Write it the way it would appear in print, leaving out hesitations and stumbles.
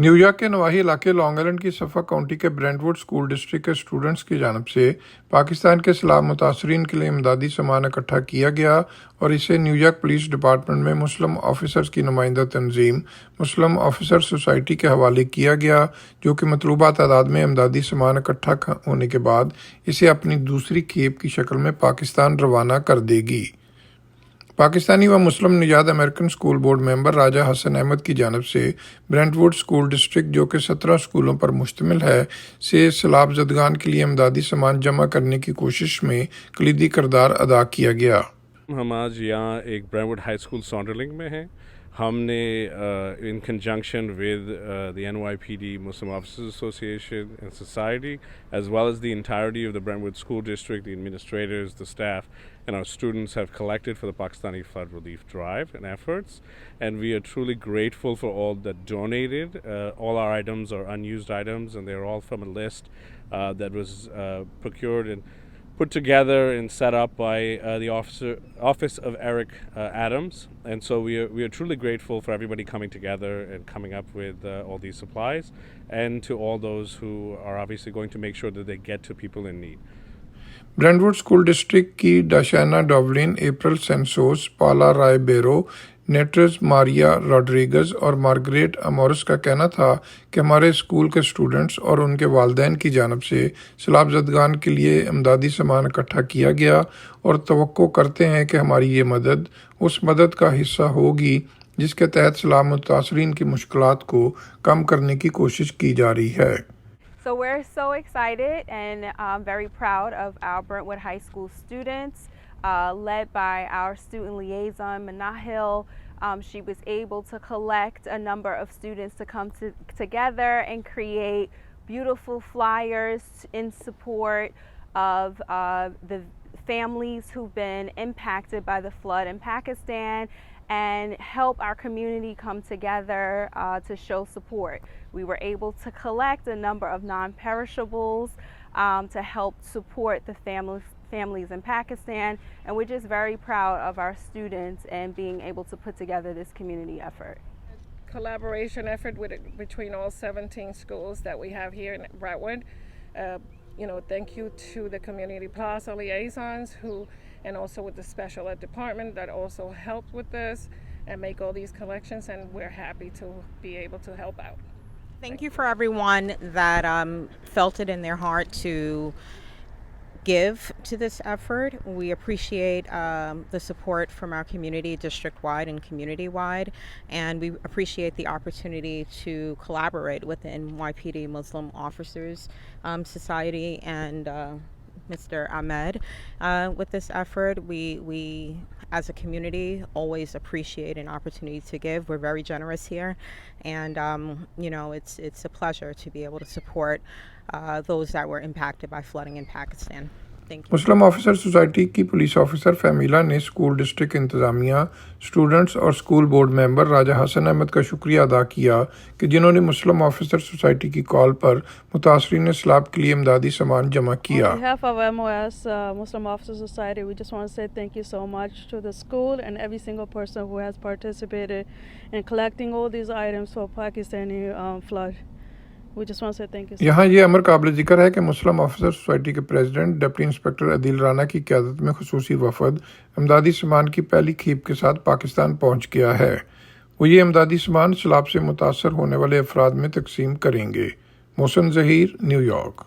New York के नवाही इलाके long island की सफ़क काउंटी के ब्रेंटवुड स्कूल डिस्ट्रिक्ट के स्टूडेंट्स की जानब से पाकिस्तान के सैलाब मुतासरीन के लिए इमदादी सामान इकट्ठा किया गया और इसे न्यूयॉर्क पुलिस डिपार्टमेंट में मुस्लिम ऑफिसर्स की नुमाइंदा तंजीम मुस्लिम ऑफिसर सोसाइटी के हवाले किया गया, जो कि मतलूबा तादाद में इमदादी सामान इकट्ठा होने के बाद इसे अपनी दूसरी खेप की शक्ल में पाकिस्तान रवाना कर देगी। पाकिस्तानी व मुस्लिम निजात अमेरिकन स्कूल बोर्ड मेंबर राजा हसन अहमद की जानब से ब्रेंटवुड स्कूल डिस्ट्रिक्ट, जो कि 17 स्कूलों पर मुश्तमिल है, से सैलाब ज़दगान के लिए इमदादी सामान जमा करने की कोशिश में कलीदी किरदार अदा किया गया। हम आज यहाँ एक ब्रेंटवुड हाई स्कूल सॉन्डरलिंग में हैं। हमने in conjunction with the NYPD Muslim Officers Association and Society, as well as the entirety of the Brentwood School District, the administrators, the staff, and our students have collected for the Pakistani flood relief drive and efforts. And we are truly grateful for all that donated. All our items are unused items, and they're all from a list that was procured and put together and set up by the office of Eric Adams. And so we are truly grateful for everybody coming together and coming up with all these supplies, and to all those who are obviously going to make sure that they get to people in need. Brentwood school district की डाशाना Dowlin, अप्रैल सेंसोस, पाला राय बेरो, नेट्रेस Maria Rodriguez और Margaret amorous का कहना था कि हमारे school के स्टूडेंट्स और उनके वालिदैन की जानब से सैलाब ज़दगान के लिए इमदादी सामान इकट्ठा किया गया और तवक्को करते हैं कि हमारी ये मदद उस मदद का हिस्सा होगी जिसके तहत सैलाब मुतासरीन की मुश्किलात को कम करने की कोशिश की जा रही है। So we're so excited and very proud of our Brentwood High School students, led by our student liaison, Manahil. She was able to collect a number of students to come together and create beautiful flyers in support of the families who've been impacted by the flood in Pakistan, and help our community come together to show support. We were able to collect a number of non-perishables to help support the families in Pakistan, and we're just very proud of our students and being able to put together this community effort. Collaboration effort between all 17 schools that we have here in Brentwood. Thank you to the community plaza liaisons and also with the special ed department that also helped with this and make all these collections, and we're happy to be able to help out. Thank you for everyone that felt it in their heart to give to this effort. We appreciate the support from our community district-wide and community-wide, and we appreciate the opportunity to collaborate with the NYPD Muslim Officers Society and Mr. Ahmed with this effort. We as a community always appreciate an opportunity to give. We're very generous here, and it's a pleasure to be able to support those that were impacted by flooding in Pakistan. Muslim officer society की police officer फैमिला ने school district इंतज़ामिया, students और school board member राजा हसन अहमद का शुक्रिया अदा किया कि जिन्होंने मुस्लिम officer society की कॉल पर मुतासरीन सैलाब के लिए इमदादी सामान जमा किया। On behalf of MOS Muslim Officer Society, we just want to say thank you so much to the school and every single person who has participated in collecting all these items for Pakistani flood. यहाँ ये अमर काबिल जिक्र है कि मुस्लिम officer society के president deputy inspector Adeel Rana की क़यादत में खुसूसी वफद इमदादी सामान की पहली खेप के साथ पाकिस्तान पहुँच गया है। वो ये इमदादी सामान सैलाब से मुतासर होने वाले अफराद में तकसीम करेंगे। मोहसिन ज़हीर, न्यूयॉर्क।